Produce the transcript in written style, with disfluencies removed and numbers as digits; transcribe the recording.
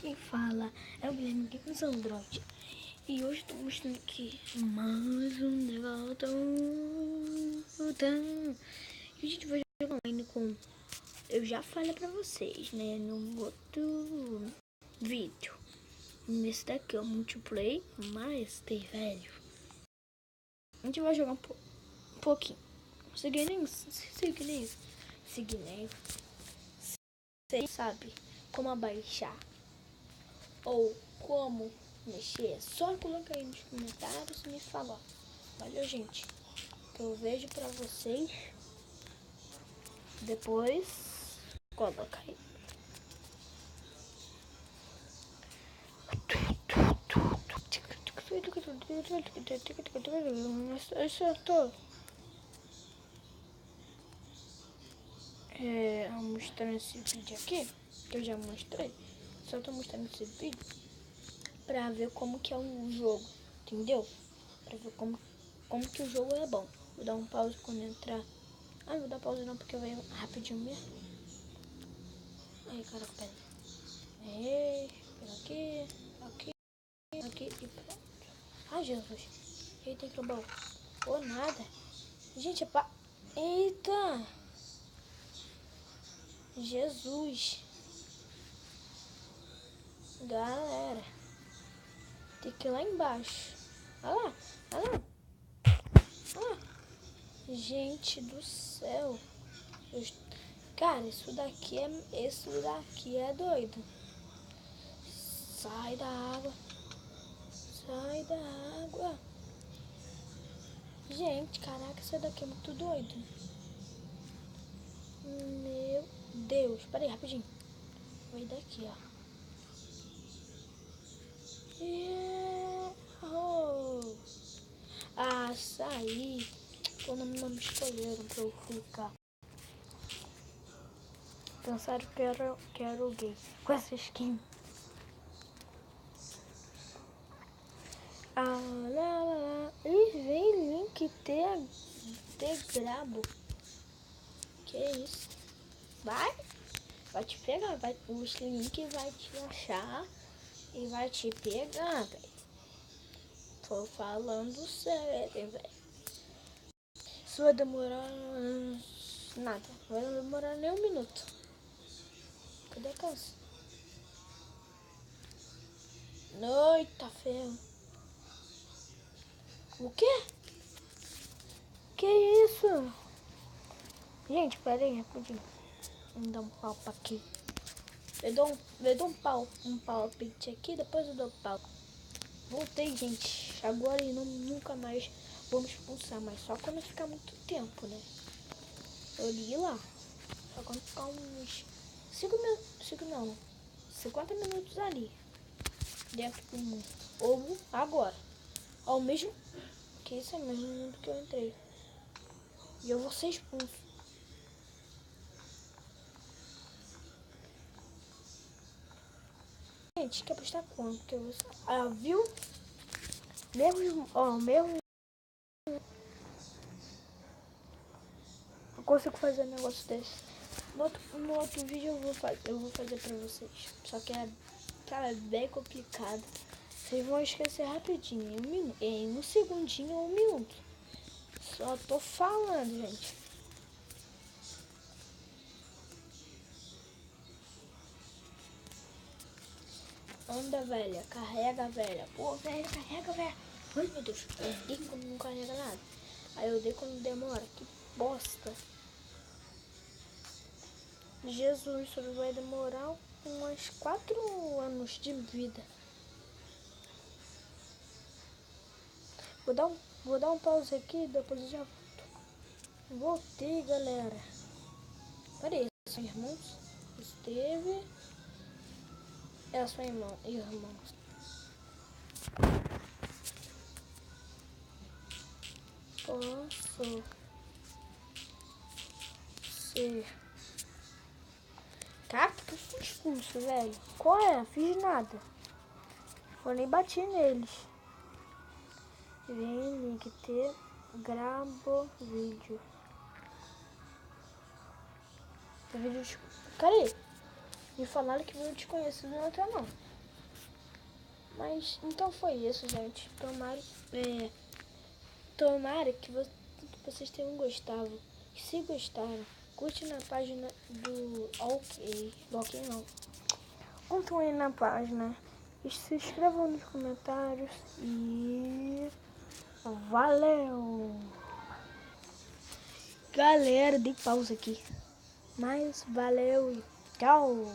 quem fala é o Guilherme Games Android. E hoje estou mostrando aqui mais um negócio. E a gente vai jogar online com... Eu já falei pra vocês, né, no outro vídeo. Nesse daqui é o multiplayer Master, velho. A gente vai jogar um pouquinho. Seguindo, você sabe como abaixar ou como mexer, é só colocar aí nos comentários e me falar. Valeu, gente, que eu vejo pra vocês depois. Coloca aí. Acertou. Mostrando esse vídeo aqui, que eu já mostrei. Só tô mostrando esse vídeo pra ver como que é o jogo, entendeu? Pra ver como que o jogo é bom. Vou dar um pause quando entrar. Ah, não vou dar pause não, porque vai rapidinho mesmo. Aí, cara, pera aí. Aqui e pronto. Ai, Jesus. Eita, que bom. Ou nada. Gente, é pra... Eita. Jesus. Galera. Tem que ir lá embaixo. Olha lá. Olha lá. Olha lá. Gente do céu. Cara, isso daqui é doido. Sai da água. Sai da água. Gente, caraca, isso daqui é muito doido. Meu Deus. Pera aí, rapidinho. Vou ir daqui, ó. Açaí. O nome não me escolheram pra eu ficar. Pensaram que era o gay com essa skin. E vem link de grabo. Que isso? Vai te pegar. Os links vai te achar e vai te pegar, velho. Tô falando sério, velho. Isso vai demorar nada. Não vai demorar nem um minuto. Cadê a casa? Noita, ferro. O quê? Que isso? Gente, pera aí, rapidinho. Vamos dar um pau aqui. Eu dou um palpite aqui, depois eu dou pau. Voltei, gente. Agora e nunca mais vamos expulsar, mas só quando ficar muito tempo, né? Eu li lá. Só quando ficar uns 50 minutos ali. Dentro do mundo. Ou agora. Ao mesmo que esse é o mesmo mundo que eu entrei. E eu vou ser expulso. Gente, quer apostar quanto? Que eu vou... viu? Mesmo... Eu consigo fazer um negócio desse. No outro vídeo eu vou fazer pra vocês. Só que cara, é bem complicado. Vocês vão esquecer rapidinho. Em um segundinho ou um minuto. Só tô falando, gente. Anda, velha. Carrega, velha. Pô, velha, carrega, velha. Ai, meu Deus. Eu odeio quando não carrega nada. Aí eu odeio quando demora. Que bosta. Jesus, isso vai demorar uns 4 anos de vida. Vou dar um pause aqui, depois eu já volto. Voltei, galera. Peraí, são irmãos? Esteve. É sua irmã, irmãos. Posso ser. Cara, que eu fui expulso, velho. Qual é? Fiz nada. Eu nem bati neles. Vem, link ter. Grabo vídeo. Vídeo. Cara aí. Me falaram que vídeo desconhecido não entra não. Mas então foi isso, gente. Tomara que vocês tenham gostado. E se gostaram, curte na página do OK. Do OK não. Curtam aí na página. E se inscrevam nos comentários. E valeu! Galera, dei pausa aqui. Mas valeu e tchau!